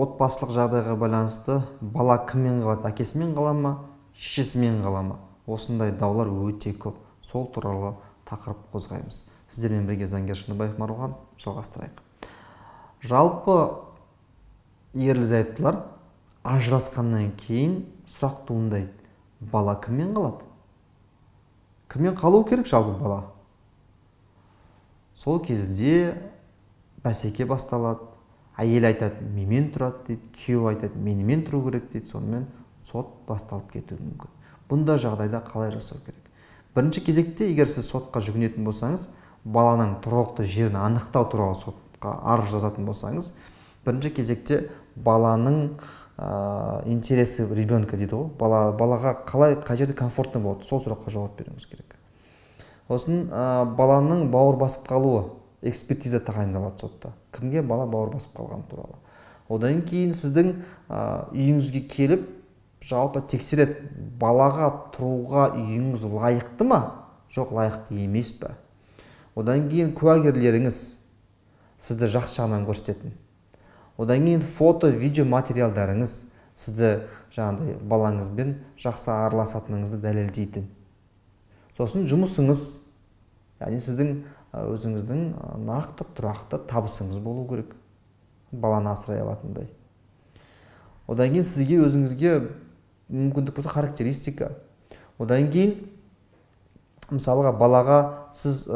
отбасылық жағдайға байланысты бала кіммен қалады, әкесімен қала ма, шешесімен қала ма? Осындай даулар өте көп. Сол туралы тақырып қозғаймыз. Сіздермен бірге заңгер Шыныбаев Марғұлан, жалғастырайық. Жалпы ерлі-зайыптылар ажырасқаннан кейін сұрақ туындайды. Бала кіммен қалады? Кіммен қалу керек жалпы бала? Сол кезде бәсеке басталады. Әйел айтады, менімен тұрады дейді, күйеу айтады, менімен тұру керек дейді. Сонымен сот басталып кетуі мүмкін. Бұндай жағдайда қалай жасау керек? Бірінші кезекте, егер сіз сотқа жүгінетін болсаңыз, баланың тұрғылықты жерін анықтау туралы сотқа арыз жазатын болсаңыз, бірінші кезекте баланың интересі ребенка дейді ғой, балаға қай жерде комфортно болады, сол сұраққа жауап беруіңіз керек. Осын баланың бауыр басып қалуы, экспертиза тағайындалады сотта. Кімге бала бауыр басып қалғаны туралы. Одан кейін сіздің үйіңізге келіп, жалпы тексереді, балаға тұруға үйіңіз лайықты ма, жоқ лайықты емес пе? Одан кейін куәгерлеріңіз сізді жақсы жағынан көрсететін. Одан кейін фото, видео материалдарыңыз сізді жаңағыдай балаңызбен жақсы араласатыныңызды дәлелдейтін. Сосын жұмысыңыз, яғни сіздің өзіңіздің нақты тұрақты табысыңыз болу керек, баланы асырай алатындай. Одан кейін сізге өзіңізге мүмкіндік болса характеристика. Одан кейін мысалға балаға сіз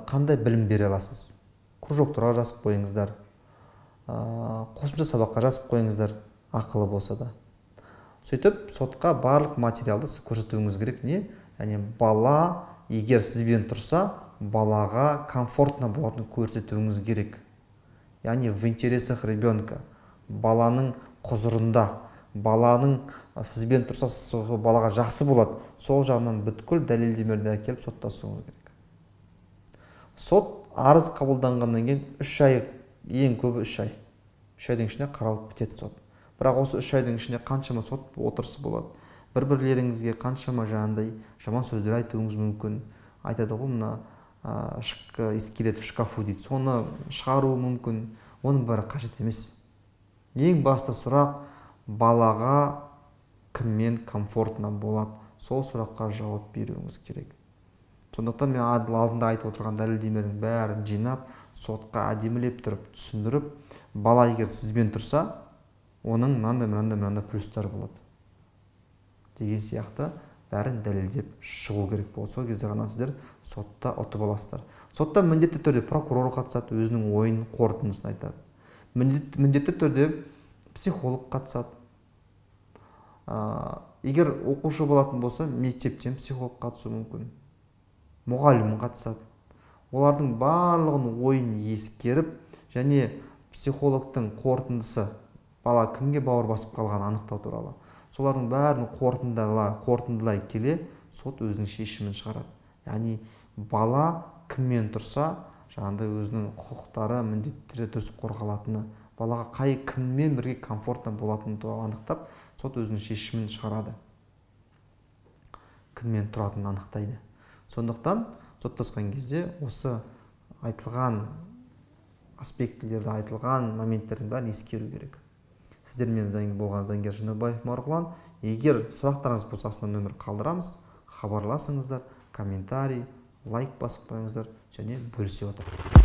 қандай білім бере аласыз? Кружоктарға жазып қойыңыздар, қосымша сабаққа жазып қойыңыздар, ақылы болса да. Сөйтіп, сотқа барлық материалды көрсетуіңіз керек. Не? Яғни бала егер сізбен тұрса, балаға комфортно болатынын көрсетуіңіз керек. Яғни в интересах ребенка, баланың құзырында, баланың сізбен тұрса, балаға жақсы болады. Сол жағынан бүткіл дәлелдемелерді әкеліп соттасуыңыз керек. Сот арыз қабылданғаннан кейін 3 ай, ең көбі 3 ай. 3 айдың ішінде қаралып бітеді сот. Бірақ осы 3 айдың ішінде қаншама сот отырысы болады. Бір-бірлеріңізге қаншама жаңағыдай жаман сөздер айтуыңыз мүмкін. Айтады ғой, мына скелет в шкафу дейді. Соны шығару мүмкін. Оның бәрі қажет емес. Ең басты сұрақ, балаға кіммен комфортно болады, сол сұраққа жауап беруіңіз керек. Сондықтан мен алдында айтып отырған дәлелдемелердің бәрін жинап, сотқа әдемілеп тұрып, түсіндіріп, бала егер сізбен тұрса, оның мынандай плюстар болады деген сияқты бәрін дәлелдеп шығу керек болды. Сол кезде ғана сіздер сотта ұтып аласыздар. Сотта міндетті түрде прокурор қатысады, өзінің ойын қорытындысын айтады. Міндетті түрде психолог қатысады. Егер оқушы болатын болса, мектептен психолог қатысуы мүмкін. Мұғалім қатысады. Олардың барлығын ойын ескеріп, және психологтың қорытындысы, бала кімге бауыр басып қалғанын анықтау туралы. Солардың бәрін қорытындылай келе, сот өзінің шешімін шығарады. Яғни бала кіммен тұрса, жаңағыдай өзінің құқықтары, міндеттері дұрыс қорғалатыны, балаға қай кіммен бірге комфортно болатыны туралы анықтап, сот өзінің шешімін шығарады. Кіммен тұратынын анықтайды. Сондықтан соттасқан кезде осы айтылған аспектілерді, айтылған моменттердің бәрін ескеру керек. Сіздермен болған заңгер Шыныбаев Марғұлан. Егер сұрақтарыңыз болса, астына нөмір қалдырамыз, хабарласыңыздар, комментарий, лайк басып қойыңыздар және бөлісе отырыңыздар.